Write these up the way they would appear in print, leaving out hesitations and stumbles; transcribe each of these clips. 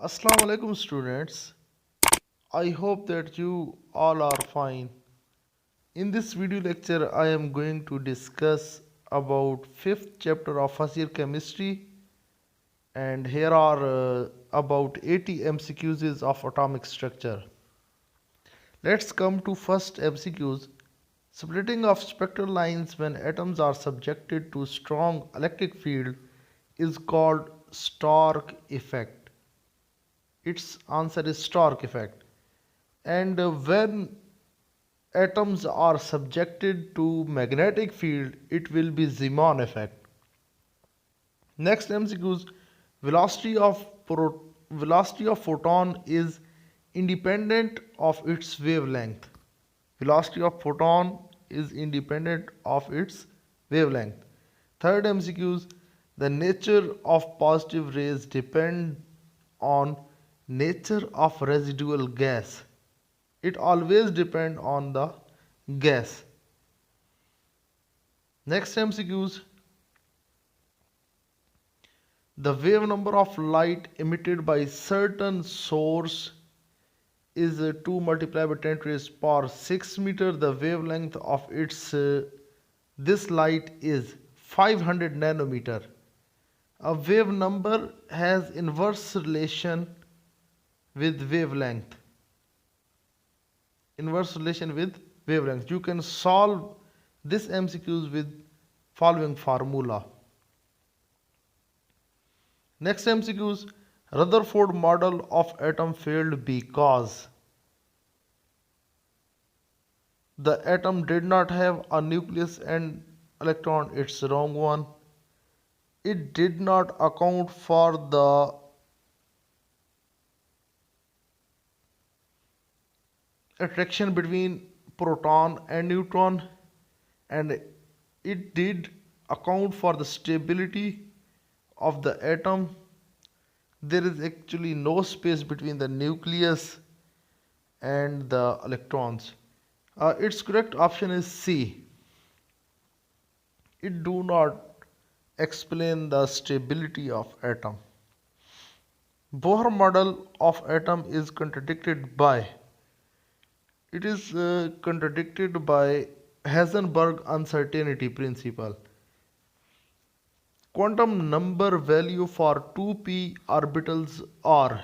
Assalamualaikum students. I hope that you all are fine. In this video lecture I am going to discuss about fifth chapter of first year chemistry, and here are about 80 MCQs of atomic structure. Let's come to first MCQs. Splitting of spectral lines when atoms are subjected to strong electric field is called Stark effect. Its answer is Stark effect. And when atoms are subjected to magnetic field, it will be Zeeman effect. Next MCQs, velocity of photon is independent of its wavelength. Velocity of photon is independent of its wavelength. Third MCQs, the nature of positive rays depend on nature of residual gas. It always depends on the gas. Next MCQs, the wave number of light emitted by certain source is 2 multiplied by 10 raised to power 6 meter. The wavelength of its this light is 500 nanometer. A wave number has inverse relation with wavelength. Inverse relation with wavelength. You can solve this MCQs with following formula. Next MCQs, Rutherford model of atom failed because the atom did not have a nucleus and electron. It's the wrong one. It did not account for the attraction between proton and neutron, and it did account for the stability of the atom. There is actually no space between the nucleus and the electrons. Its correct option is C. It do not explain the stability of atom. Bohr model of atom is contradicted by Heisenberg uncertainty principle. Quantum number value for 2p orbitals are,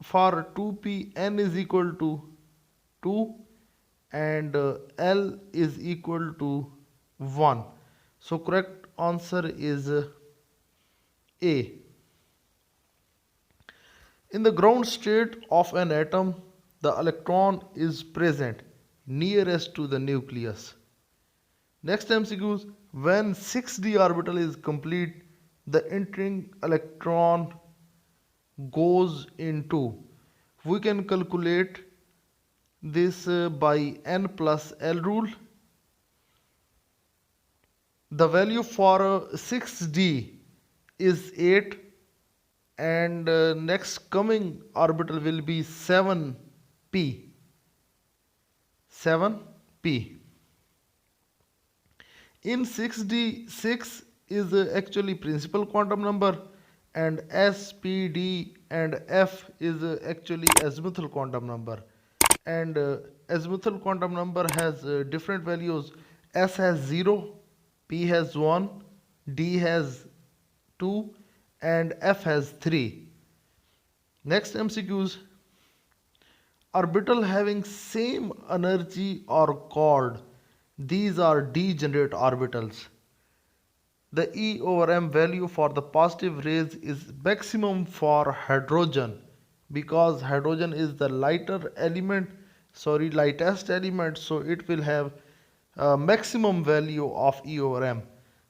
for 2p n is equal to 2 and L is equal to 1. So correct answer is A. In the ground state of an atom, the electron is present nearest to the nucleus. Next MCQs, when 6d orbital is complete, the entering electron goes into. We can calculate this by n plus L rule. The value for 6d is 8, and next coming orbital will be 7p. 7p. In 6d, 6 is actually principal quantum number, and s, p, d and f is actually azimuthal quantum number. And azimuthal quantum number has different values. S has 0, p has 1, d has 2 and f has 3. Next MCQs, orbital having same energy are called, these are degenerate orbitals. The E over m value for the positive rays is maximum for hydrogen, because hydrogen is the lightest element, so it will have a maximum value of E over m.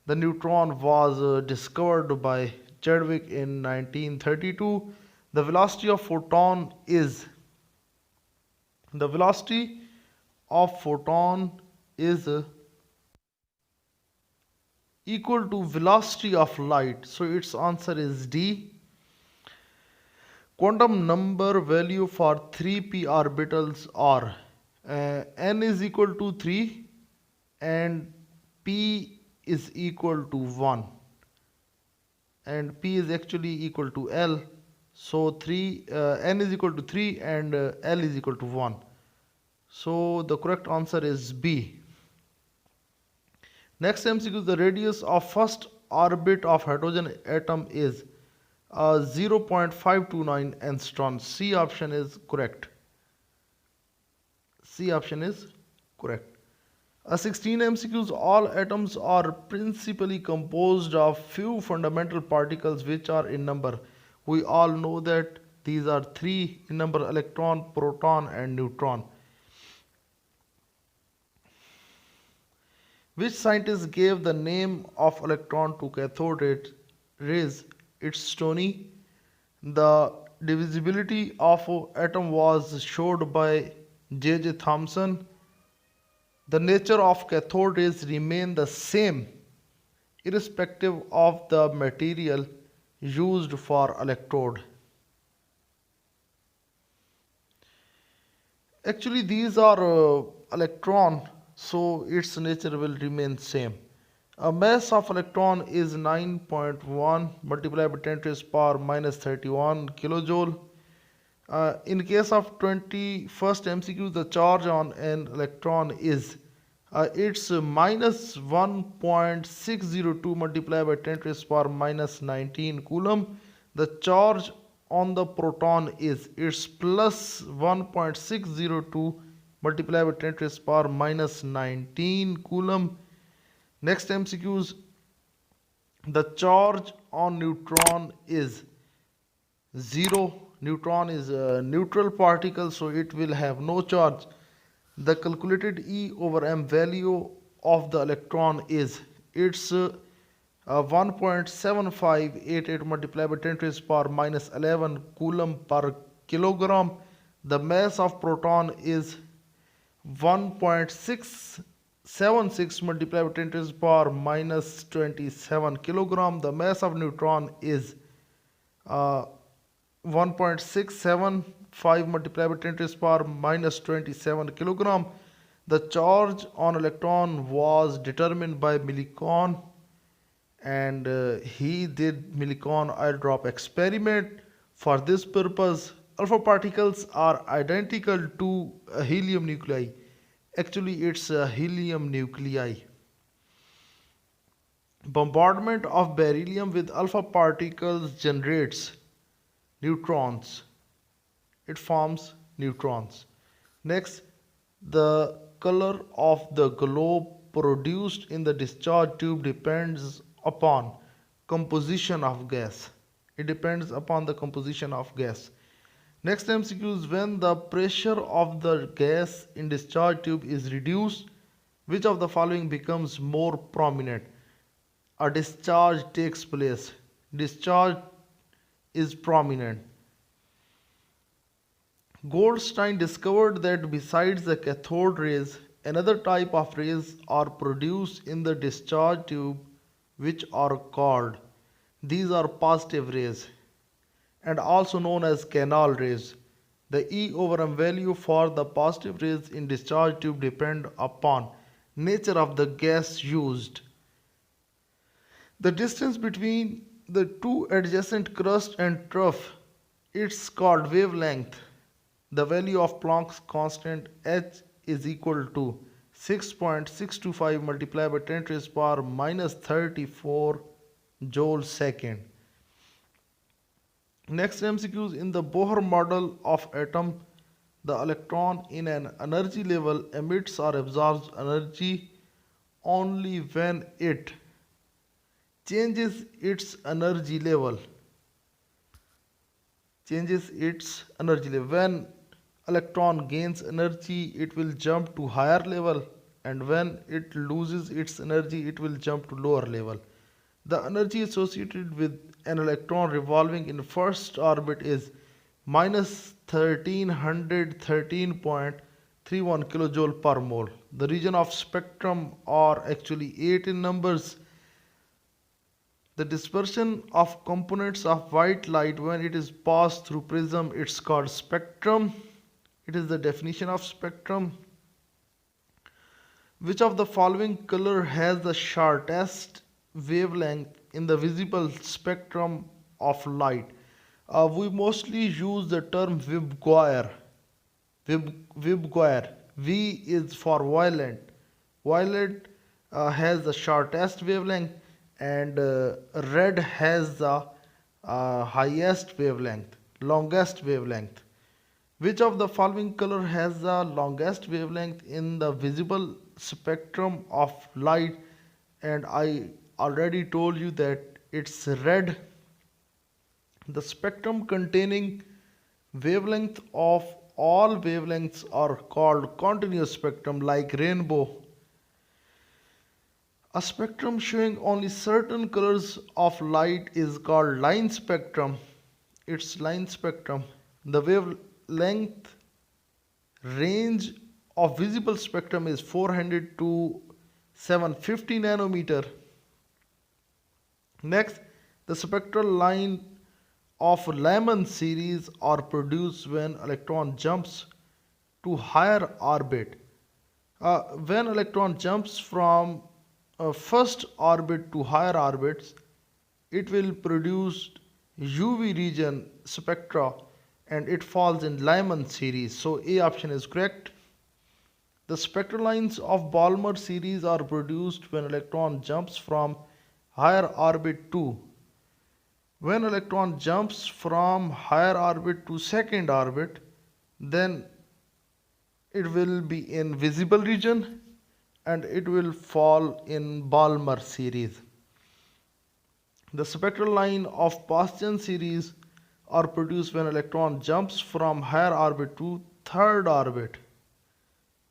The neutron was discovered by Chadwick in 1932. The velocity of photon is equal to velocity of light, so its answer is D. Quantum number value for 3p orbitals are n is equal to 3 and p is equal to 1, and p is actually equal to L, So 3 n is equal to 3 and L is equal to 1. So the correct answer is B. Next MCQ, the radius of first orbit of hydrogen atom is 0.529 angstrom. C option is correct. C option is correct. 16 MCQs, all atoms are principally composed of few fundamental particles which are in number. We all know that these are 3 in number: electron, proton and neutron. Which scientist gave the name of electron to cathode rays? It's Stony. The divisibility of atom was showed by J.J. Thomson. The nature of cathode rays remain the same irrespective of the material used for electrode. Actually, these are electron, so its nature will remain same. A mass of electron is 9.1 multiplied by 10 to the power minus 31 kilojoule. In case of 21st MCQ, the charge on an electron is it's minus 1.602 multiplied by 10 to the power minus 19 coulomb. The charge on the proton is it's plus 1.602 multiplied by 10 to the power minus 19 coulomb. Next MCQs, the charge on neutron is 0. Neutron is a neutral particle, so it will have no charge. The calculated E over m value of the electron is it's 1.7588 multiplied by 10 to the power minus 11 coulomb per kilogram. The mass of proton is 1.676 multiplied by 10 to the power minus 27 kilogram. The mass of neutron is 1.675 multiplied by 10 to the power minus 27 kilogram. The charge on electron was determined by Millikan, and he did Millikan eyedrop experiment. For this purpose, alpha particles are identical to a helium nuclei. Actually, it's a helium nuclei. Bombardment of beryllium with alpha particles generates neutrons. It forms neutrons. Next, the color of the globe produced in the discharge tube depends upon composition of gas. It depends upon the composition of gas. Next MCQ is, when the pressure of the gas in discharge tube is reduced, which of the following becomes more prominent? A discharge takes place. Discharge is prominent. Goldstein discovered that besides the cathode rays, another type of rays are produced in the discharge tube, which are called, these are positive rays and also known as canal rays. The E over m value for the positive rays in discharge tube depend upon nature of the gas used. The distance between the two adjacent crust and trough, it's called wavelength. The value of Planck's constant H is equal to 6.625 multiplied by 10 to the power minus 34 joule second. Next MCQs, in the Bohr model of atom, the electron in an energy level emits or absorbs energy only when it changes its energy level. When electron gains energy, it will jump to higher level, and when it loses its energy, it will jump to lower level. The energy associated with an electron revolving in first orbit is minus 1313.31 kilojoule per mole. The region of spectrum are actually 8 in numbers. The dispersion of components of white light when it is passed through prism, it's called spectrum. It is the definition of spectrum. Which of the following color has the shortest wavelength in the visible spectrum of light? We mostly use the term Vibgwire. Vibgwire. V is for violet. Violet has the shortest wavelength, and red has the highest wavelength, longest wavelength. Which of the following color has the longest wavelength in the visible spectrum of light? And I already told you that it's red. The spectrum containing wavelength of all wavelengths are called continuous spectrum, like rainbow. A spectrum showing only certain colors of light is called line spectrum. It's line spectrum. The wavelength range of visible spectrum is 400 to 750 nanometer. Next, the spectral line of Lymen series are produced when electron jumps to higher orbit. When electron jumps from first orbit to higher orbits, it will produce UV region spectra, and it falls in Lyman series. So A option is correct. The spectral lines of Balmer series are produced when electron jumps from higher orbit to. When electron jumps from higher orbit to second orbit, then it will be in visible region and it will fall in Balmer series. The spectral line of Paschen series are produced when electron jumps from higher orbit to third orbit.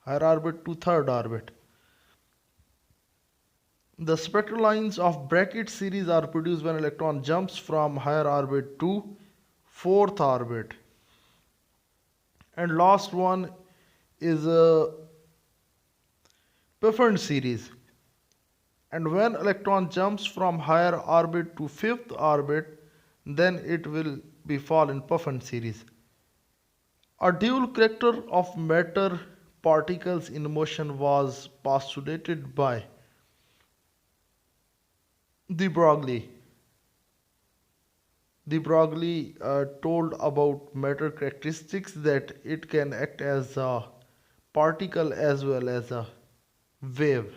Higher orbit to third orbit. The spectral lines of bracket series are produced when electron jumps from higher orbit to fourth orbit. And last one is a pfund series. And when electron jumps from higher orbit to fifth orbit, then it will be fall in pfund series. A dual character of matter particles in motion was postulated by De Broglie. De Broglie told about matter characteristics that it can act as a particle as well as a wave.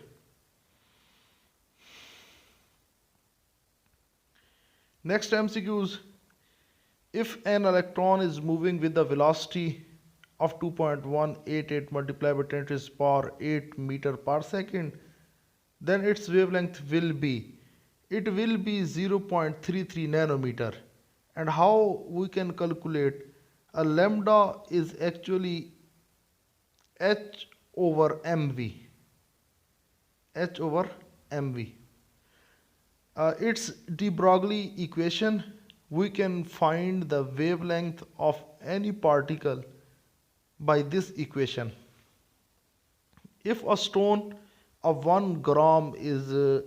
Next MCQs. If an electron is moving with the velocity of 2.188 multiplied by 10 to the power 8 meter per second, then its wavelength will be 0.33 nanometer. And how we can calculate? A lambda is actually h over mv. H over mv. It's de Broglie equation. We can find the wavelength of any particle by this equation. If a stone of 1 gram is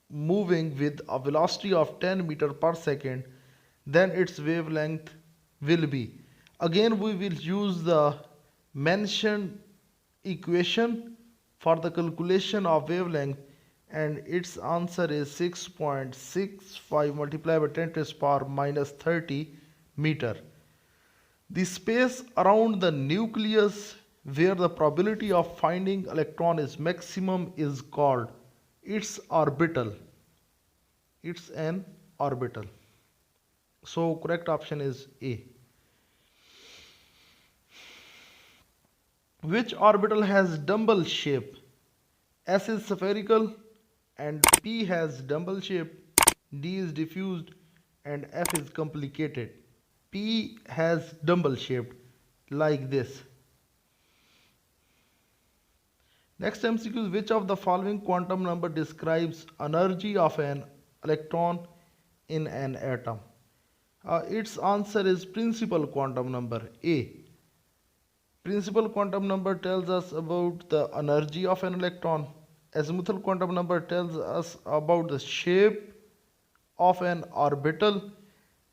moving with a velocity of 10 meter per second, then its wavelength will be. Again, we will use the mentioned equation for the calculation of wavelength, and its answer is 6.65 multiplied by 10 to the power minus 30 meter. The space around the nucleus where the probability of finding electron is maximum is called its orbital. It's an orbital. So correct option is A. Which orbital has dumbbell shape? S is spherical and P has dumbbell shape, D is diffused and F is complicated. P has dumbbell shaped like this. Next MCQ is which of the following quantum number describes energy of an electron in an atom? Its answer is principal quantum number A. Principal quantum number tells us about the energy of an electron. Azimuthal quantum number tells us about the shape of an orbital,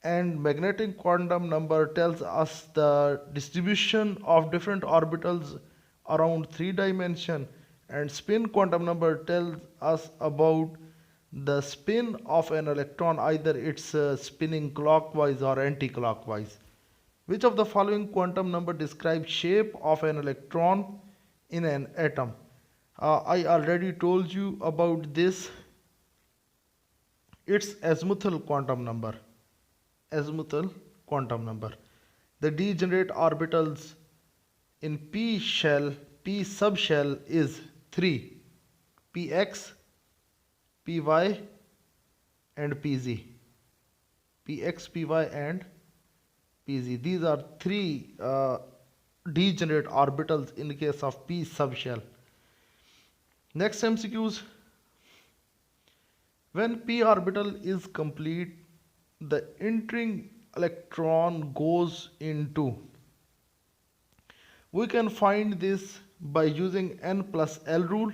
and magnetic quantum number tells us the distribution of different orbitals around 3 dimension, and spin quantum number tells us about the spin of an electron, either it's spinning clockwise or anti-clockwise. Which of the following quantum number describes shape of an electron in an atom? I already told you about this. It's azimuthal quantum number. Azimuthal quantum number. The degenerate orbitals in p subshell is 3: px, py and pz. Px, py and pz. These are three degenerate orbitals in case of p subshell. Next MCQs. When p orbital is complete, the entering electron goes into. We can find this by using n plus L rule.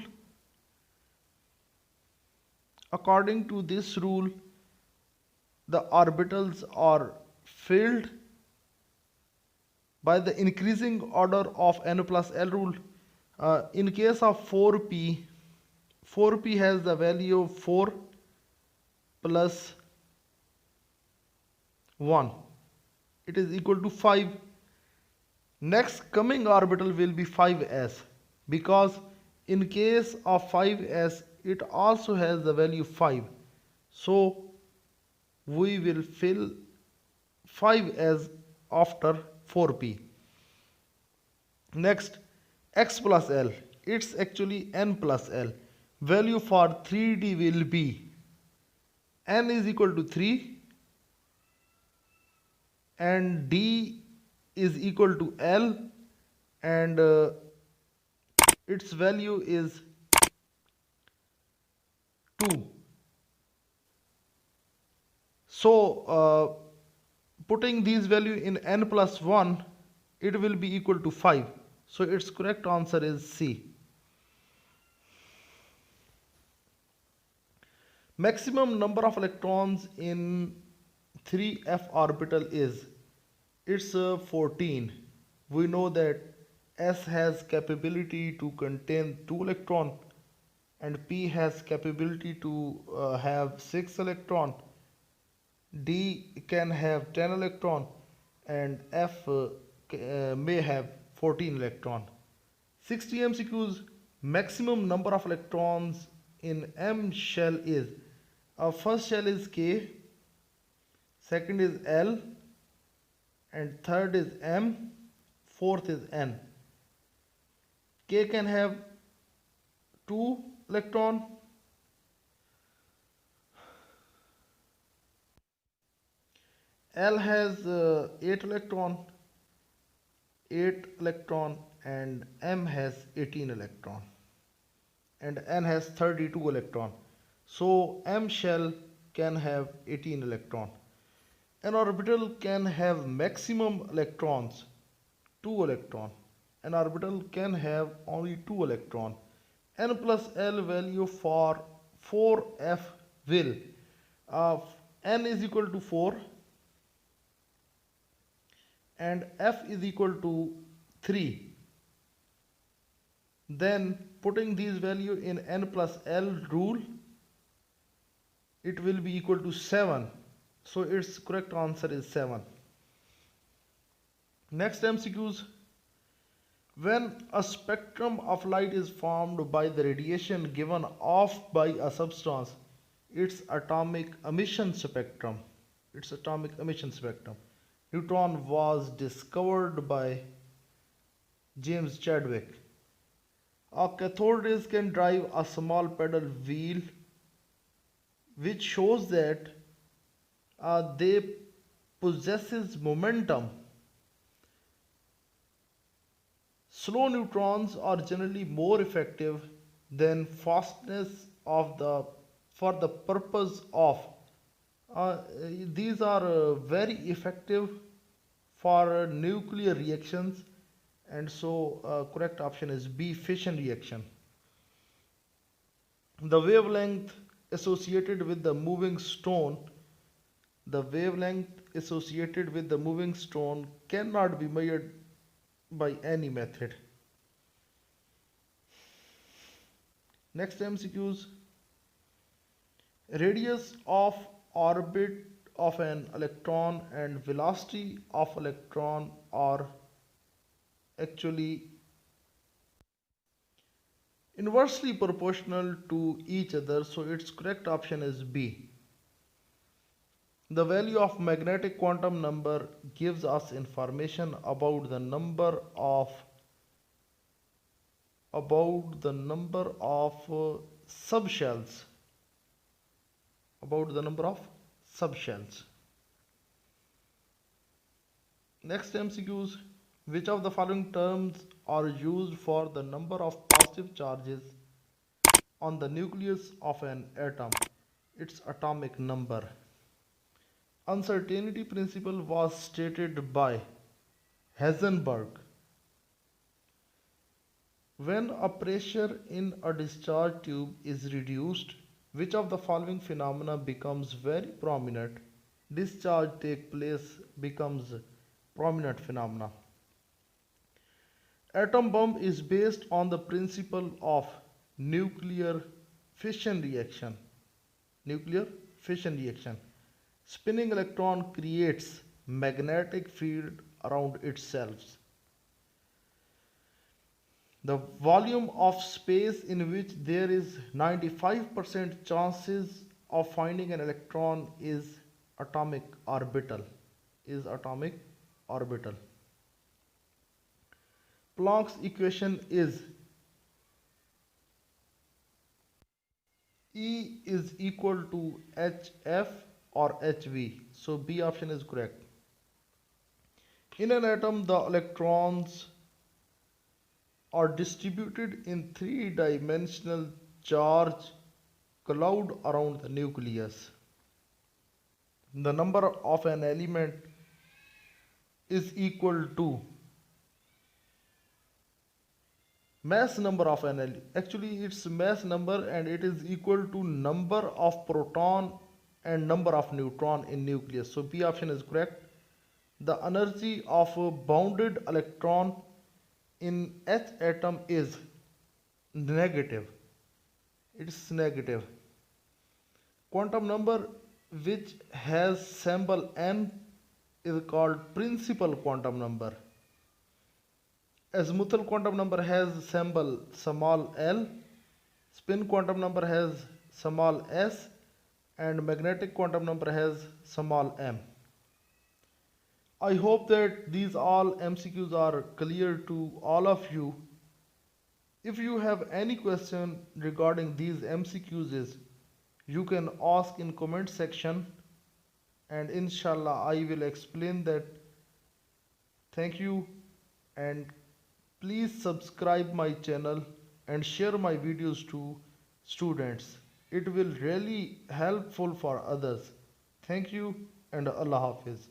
According to this rule, the orbitals are filled by the increasing order of n plus L rule. In case of 4p has the value of 4 plus 1. It is equal to 5. Next coming orbital will be 5s, because in case of 5s it also has the value 5. So we will fill 5s after 4p. Next, x plus L. It's actually n plus L. Value for 3d will be n is equal to 3 and d is equal to L, and its value is 2. So putting these value in n plus 1, it will be equal to 5. So its correct answer is C. Maximum number of electrons in 3f orbital is, it's 14. We know that S has capability to contain 2 electron and P has capability to have 6 electron. D can have 10 electron and F may have 14 electron. 60 MCQs. Maximum number of electrons in M shell is, first shell is K, second is L, and third is M, fourth is N. K can have 2 electron, L has 8 electron, and M has 18 electron, and N has 32 electron. So M shell can have 18 electron. An orbital can have maximum electrons 2 electron. An orbital can have only 2 electron. N plus L value for 4f will, N is equal to 4 and F is equal to 3. Then putting these value in N plus L rule, it will be equal to 7. So its correct answer is 7. Next MCQs. When a spectrum of light is formed by the radiation given off by a substance, its atomic emission spectrum. Neutron was discovered by James Chadwick. A cathode rays can drive a small pedal wheel, which shows that they possesses momentum. Slow neutrons are generally more effective than fastness for the purpose of. These are very effective for nuclear reactions, and so correct option is B, fission reaction. The wavelength associated with the moving stone cannot be measured by any method. Next MCQs. Radius of orbit of an electron and velocity of electron are actually inversely proportional to each other, so its correct option is B. The value of magnetic quantum number gives us information about the number of subshells. Next MCQs. Which of the following terms are used for the number of positive charges on the nucleus of an atom? Its atomic number. Uncertainty principle was stated by Heisenberg. When a pressure in a discharge tube is reduced, which of the following phenomena becomes very prominent? Discharge take place becomes prominent phenomena. Atom bomb is based on the principle of nuclear fission reaction. Spinning electron creates magnetic field around itself. The volume of space in which there is 95% chances of finding an electron is atomic orbital. Planck's equation is E is equal to HF or HV. So B option is correct. In an atom, the electrons are distributed in three-dimensional charge cloud around the nucleus. The number of an element is equal to mass number of an element. Actually, it's mass number and it is equal to number of proton and number of neutron in nucleus. So B option is correct. The energy of a bounded electron in H atom is negative. It's negative. Quantum number which has symbol n is called principal quantum number. Azmuthal quantum number has symbol small l. Spin quantum number has small s. And magnetic quantum number has small m. I hope that these all MCQs are clear to all of you. If you have any question regarding these MCQs, you can ask in comment section and inshallah I will explain that. Thank you and please subscribe my channel and share my videos to students. It will really helpful for others. Thank you and Allah Hafiz.